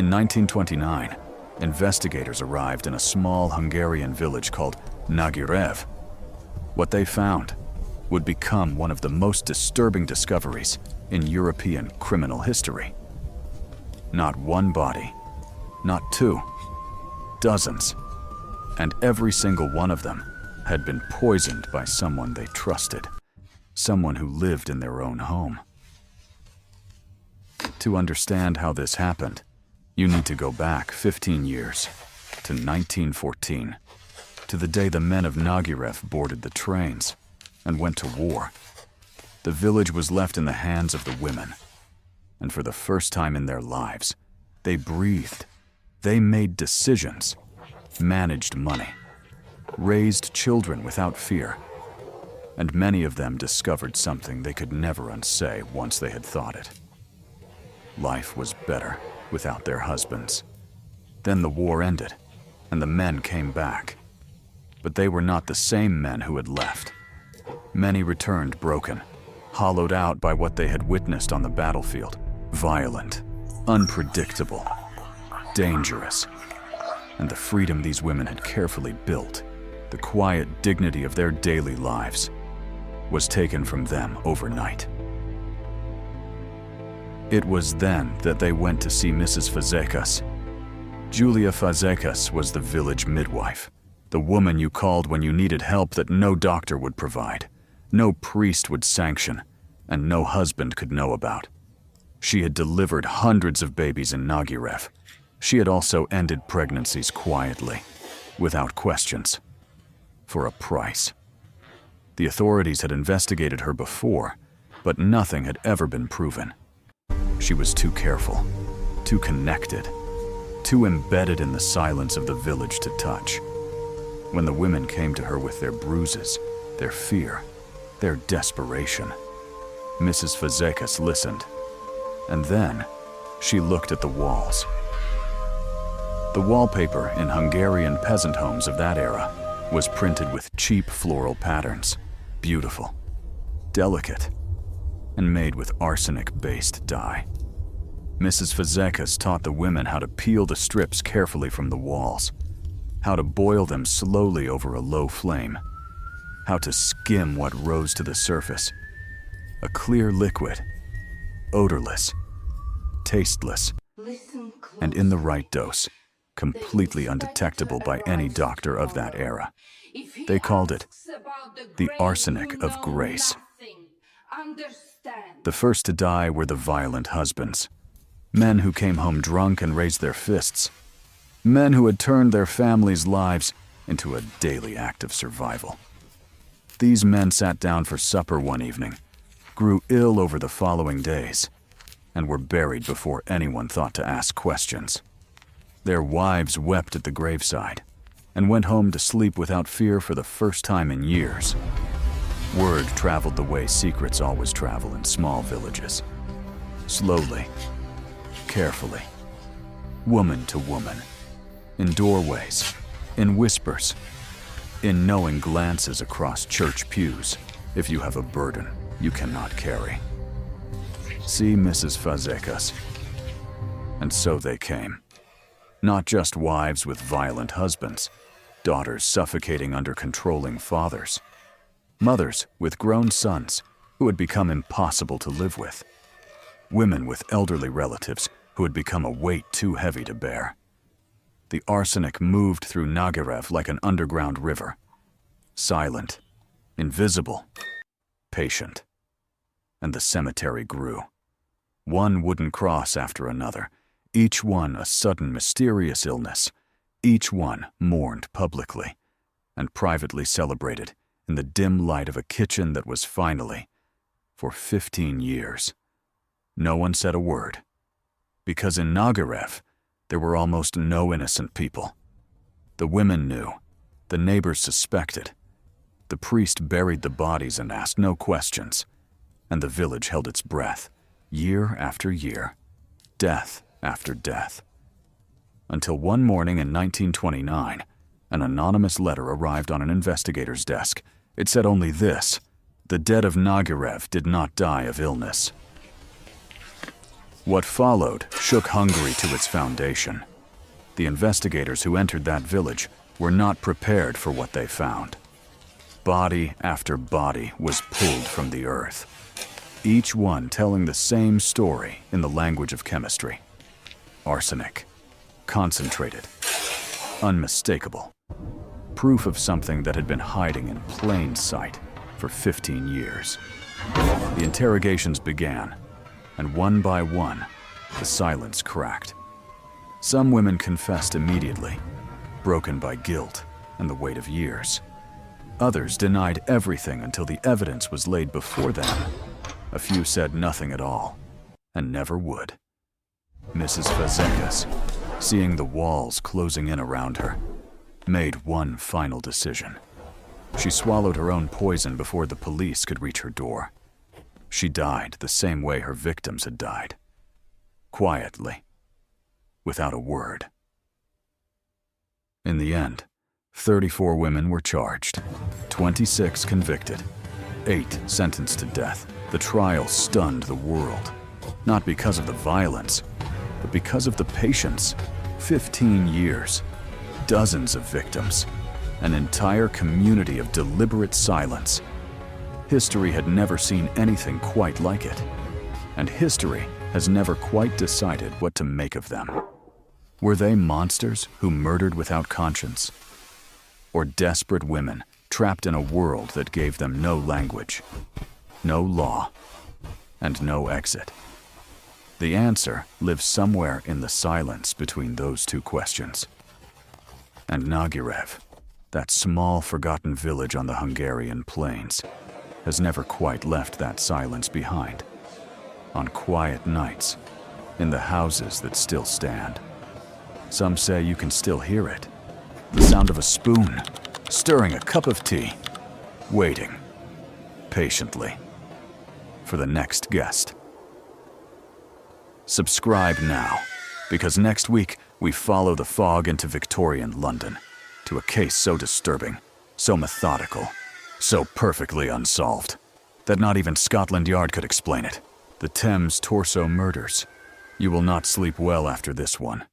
In 1929, investigators arrived in a small Hungarian village called Nagyrév. What they found would become one of the most disturbing discoveries in European criminal history. Not one body, not two, dozens, and every single one of them had been poisoned by someone they trusted, someone who lived in their own home. To understand how this happened, you need to go back 15 years, to 1914, to the day the men of Nagyrév boarded the trains and went to war. The village was left in the hands of the women, and for the first time in their lives, they breathed. They made decisions, managed money, raised children without fear, and many of them discovered something they could never unsay once they had thought it. Life was better without their husbands. Then the war ended, and the men came back. But they were not the same men who had left. Many returned broken, hollowed out by what they had witnessed on the battlefield. Violent, unpredictable, dangerous. And the freedom these women had carefully built, the quiet dignity of their daily lives, was taken from them overnight. It was then that they went to see Mrs. Fazekas. Julia Fazekas was the village midwife, the woman you called when you needed help that no doctor would provide, no priest would sanction, and no husband could know about. She had delivered hundreds of babies in Nagyrév. She had also ended pregnancies quietly, without questions, for a price. The authorities had investigated her before, but nothing had ever been proven. She was too careful, too connected, too embedded in the silence of the village to touch. When the women came to her with their bruises, their fear, their desperation, Mrs. Fazekas listened, and then she looked at the walls. The wallpaper in Hungarian peasant homes of that era was printed with cheap floral patterns, beautiful, delicate, and made with arsenic-based dye. Mrs. Fazekas taught the women how to peel the strips carefully from the walls, how to boil them slowly over a low flame, how to skim what rose to the surface. A clear liquid, odorless, tasteless, and in the right dose, completely undetectable by any doctor of that era. They called it the arsenic of grace. The first to die were the violent husbands, men who came home drunk and raised their fists, men who had turned their families' lives into a daily act of survival. These men sat down for supper one evening, grew ill over the following days, and were buried before anyone thought to ask questions. Their wives wept at the graveside and went home to sleep without fear for the first time in years. Word traveled the way secrets always travel in small villages. Slowly, carefully, woman to woman, in doorways, in whispers, in knowing glances across church pews, if you have a burden you cannot carry. See Mrs. Fazekas. And so they came. Not just wives with violent husbands, daughters suffocating under controlling fathers, mothers with grown sons who had become impossible to live with, women with elderly relatives who had become a weight too heavy to bear. The arsenic moved through Nagyrév like an underground river, silent, invisible, patient. And the cemetery grew. One wooden cross after another, each one a sudden mysterious illness, each one mourned publicly and privately celebrated in the dim light of a kitchen that was finally, for 15 years. No one said a word, because in Nagyrév there were almost no innocent people. The women knew, the neighbors suspected, the priest buried the bodies and asked no questions, and the village held its breath, year after year, death after death. Until one morning in 1929, an anonymous letter arrived on an investigator's desk. It said only this: the dead of Nagyrév did not die of illness. What followed shook Hungary to its foundation. The investigators who entered that village were not prepared for what they found. Body after body was pulled from the earth, each one telling the same story in the language of chemistry. Arsenic. Concentrated. Unmistakable. Proof of something that had been hiding in plain sight for 15 years. The interrogations began, and one by one, the silence cracked. Some women confessed immediately, broken by guilt and the weight of years. Others denied everything until the evidence was laid before them. A few said nothing at all, and never would. Mrs. Fazekas, seeing the walls closing in around her, made one final decision. She swallowed her own poison before the police could reach her door. She died the same way her victims had died. Quietly, without a word. In the end, 34 women were charged, 26 convicted, 8 sentenced to death. The trial stunned the world, not because of the violence, but because of the patience. 15 years, dozens of victims, an entire community of deliberate silence. History had never seen anything quite like it, and history has never quite decided what to make of them. Were they monsters who murdered without conscience? Or desperate women trapped in a world that gave them no language, no law, and no exit? The answer lives somewhere in the silence between those two questions. And Nagyrév, that small forgotten village on the Hungarian plains, has never quite left that silence behind. On quiet nights, in the houses that still stand, some say you can still hear it. The sound of a spoon, stirring a cup of tea, waiting, patiently, for the next guest. Subscribe now, because next week we follow the fog into Victorian London, to a case so disturbing, so methodical, so perfectly unsolved, that not even Scotland Yard could explain it. The Thames Torso murders. You will not sleep well after this one.